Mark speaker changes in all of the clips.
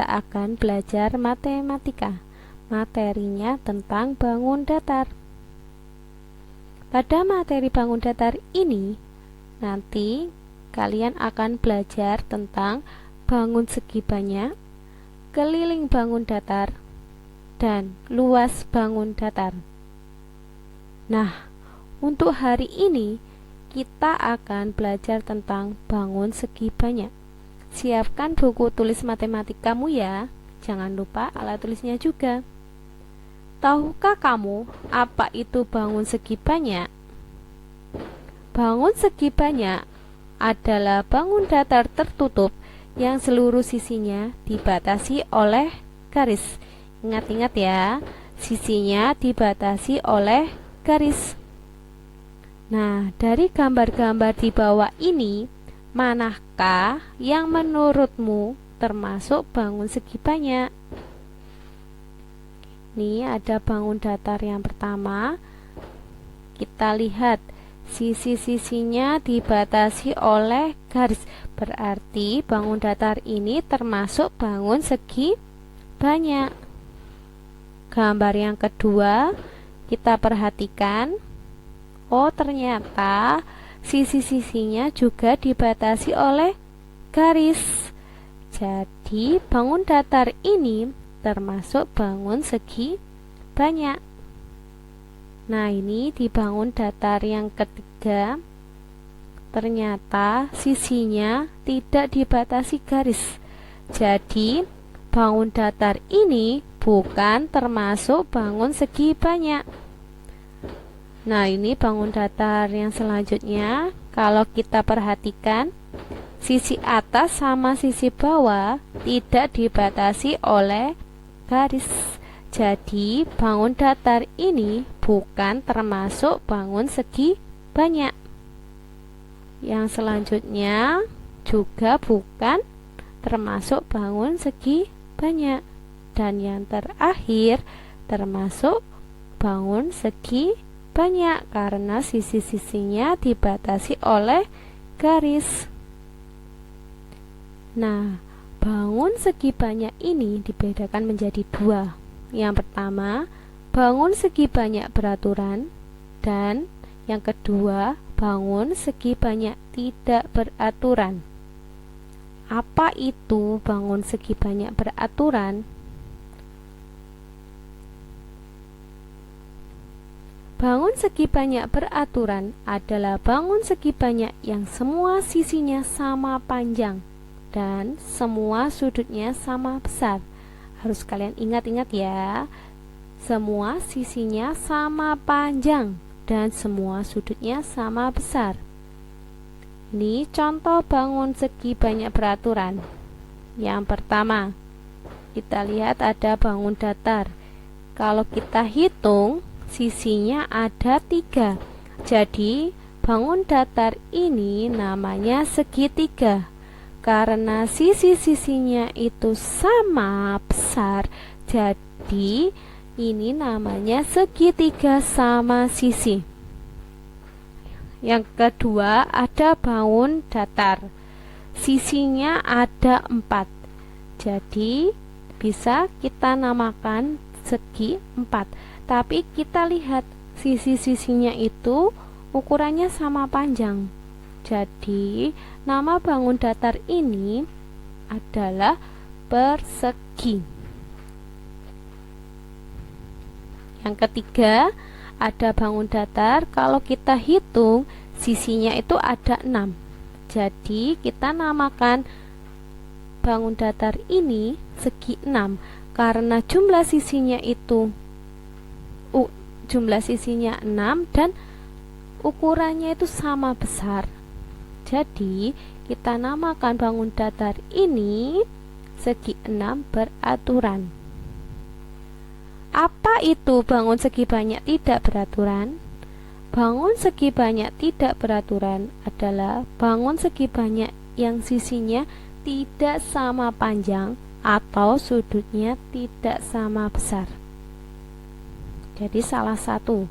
Speaker 1: kita akan belajar matematika. Materinya tentang bangun datar. Pada materi bangun datar ini, nanti kalian akan belajar tentang bangun segi banyak, keliling bangun datar, dan luas bangun datar. Nah, untuk hari ini kita akan belajar tentang bangun segi banyak. Siapkan buku tulis matematikamu ya. Jangan lupa alat tulisnya juga. Tahukah kamu apa itu bangun segi banyak? Bangun segi banyak adalah bangun datar tertutup yang seluruh sisinya dibatasi oleh garis. Ingat-ingat ya, sisinya dibatasi oleh garis. Nah, dari gambar-gambar di bawah ini, manakah yang menurutmu termasuk bangun segi banyak? Ini ada bangun datar yang pertama. Kita lihat sisi-sisinya dibatasi oleh garis. Berarti bangun datar ini termasuk bangun segi banyak. Gambar yang kedua, kita perhatikan. Oh, ternyata sisi-sisinya juga dibatasi oleh garis. Jadi bangun datar ini termasuk bangun segi banyak. Nah, ini di bangun datar yang ketiga, ternyata sisinya tidak dibatasi garis. Jadi bangun datar ini bukan termasuk bangun segi banyak. Nah, ini bangun datar yang selanjutnya. Kalau kita perhatikan, sisi atas sama sisi bawah tidak dibatasi oleh garis. Jadi bangun datar ini bukan termasuk bangun segi banyak. Yang selanjutnya juga bukan termasuk bangun segi banyak. Dan yang terakhir termasuk bangun segi banyak karena sisi-sisinya dibatasi oleh garis. Nah, bangun segi banyak ini dibedakan menjadi dua. Yang pertama, bangun segi banyak beraturan, dan yang kedua, bangun segi banyak tidak beraturan. Apa itu bangun segi banyak beraturan? Bangun segi banyak beraturan adalah bangun segi banyak yang semua sisinya sama panjang dan semua sudutnya sama besar. Harus kalian ingat-ingat ya. Semua sisinya sama panjang dan semua sudutnya sama besar. Ini contoh bangun segi banyak beraturan. Yang pertama, kita lihat ada bangun datar. Kalau kita hitung, sisinya ada 3. Jadi bangun datar ini namanya segitiga. Karena sisi-sisinya itu sama besar, jadi ini namanya segitiga sama sisi. Yang kedua ada bangun datar. Sisinya ada 4. Jadi bisa kita namakan segi 4. Tapi kita lihat sisi-sisinya itu ukurannya sama panjang. Jadi nama bangun datar ini adalah persegi. Yang ketiga ada bangun datar. Kalau kita hitung sisinya itu ada 6. Jadi kita namakan bangun datar ini segi 6 karena jumlah sisinya 6 dan ukurannya itu sama besar. Jadi kita namakan bangun datar ini segi 6 beraturan. Apa itu bangun segi banyak tidak beraturan? Bangun segi banyak tidak beraturan adalah bangun segi banyak yang sisinya tidak sama panjang atau sudutnya tidak sama besar. Jadi salah satu,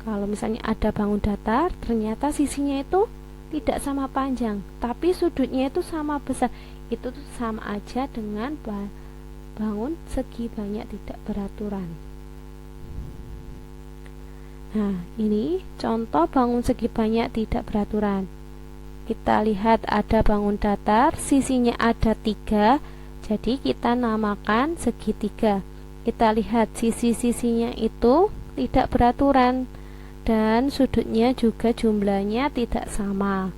Speaker 1: kalau misalnya ada bangun datar, ternyata sisinya itu tidak sama panjang, tapi sudutnya itu sama besar, itu tuh sama aja dengan bangun segi banyak tidak beraturan. Nah, ini contoh bangun segi banyak tidak beraturan. Kita lihat ada bangun datar, sisinya ada 3, jadi kita namakan segitiga. Kita lihat sisi-sisinya itu tidak beraturan dan sudutnya juga jumlahnya tidak sama.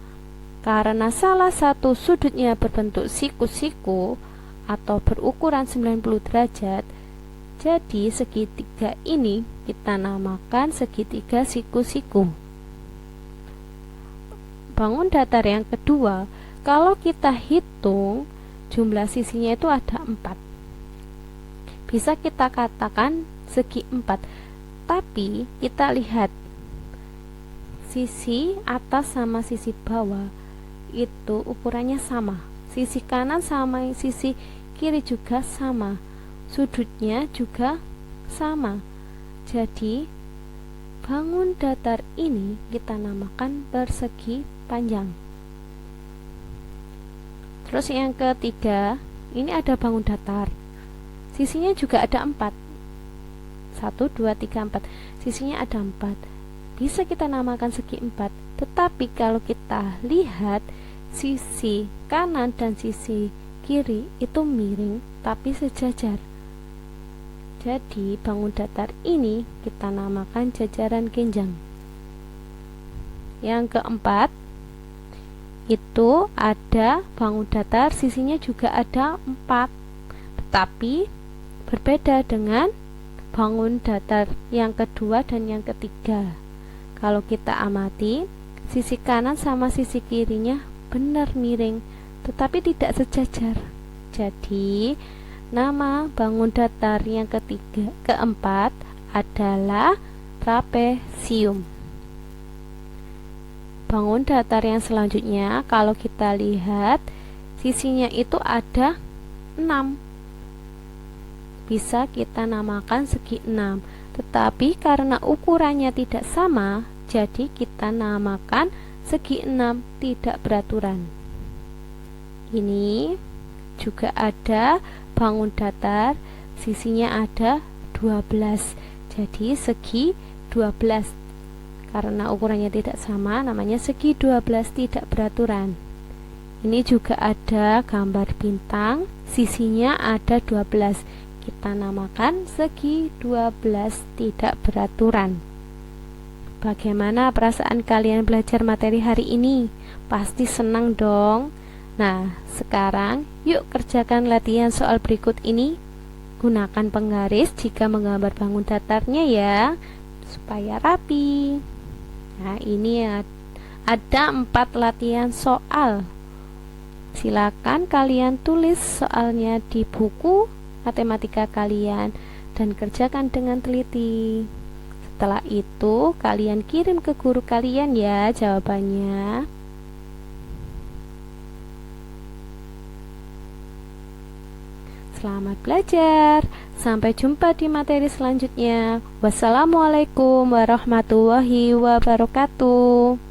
Speaker 1: Karena salah satu sudutnya berbentuk siku-siku atau berukuran 90 derajat, jadi segitiga ini kita namakan segitiga siku-siku. Bangun datar yang kedua, kalau kita hitung jumlah sisinya itu ada 4. Bisa kita katakan segi 4. Tapi kita lihat sisi atas sama sisi bawah itu ukurannya sama. Sisi kanan sama sisi kiri juga sama. Sudutnya juga sama. Jadi bangun datar ini kita namakan persegi panjang. Terus yang ketiga, ini ada bangun datar, sisinya juga ada 4. 1, 2, 3, 4. Sisinya ada 4. Bisa kita namakan segi 4. Tetapi kalau kita lihat sisi kanan dan sisi kiri itu miring tapi sejajar. Jadi bangun datar ini kita namakan jajaran genjang. Yang keempat, itu ada bangun datar, sisinya juga ada 4, tetapi berbeda dengan bangun datar yang kedua dan yang ketiga. Kalau kita amati, sisi kanan sama sisi kirinya benar miring, tetapi tidak sejajar. Jadi nama bangun datar yang keempat adalah trapesium. Bangun datar yang selanjutnya, kalau kita lihat sisinya itu ada 6. Bisa kita namakan segi 6. Tetapi karena ukurannya tidak sama, jadi kita namakan segi 6 tidak beraturan. Ini juga ada bangun datar, sisinya ada 12. Jadi segi 12. Karena ukurannya tidak sama, namanya segi 12 tidak beraturan. Ini juga ada gambar bintang, sisinya ada 12. Kita namakan segi 12 tidak beraturan. Bagaimana perasaan kalian belajar materi hari ini? Pasti senang dong. Nah, sekarang yuk kerjakan latihan soal berikut ini. Gunakan penggaris jika menggambar bangun datarnya ya, supaya rapi. Nah, ini ada 4 latihan soal. Silakan kalian tulis soalnya di buku matematika kalian dan kerjakan dengan teliti. Setelah itu kalian kirim ke guru kalian ya jawabannya. Selamat belajar. Sampai jumpa di materi selanjutnya. Wassalamualaikum warahmatullahi wabarakatuh.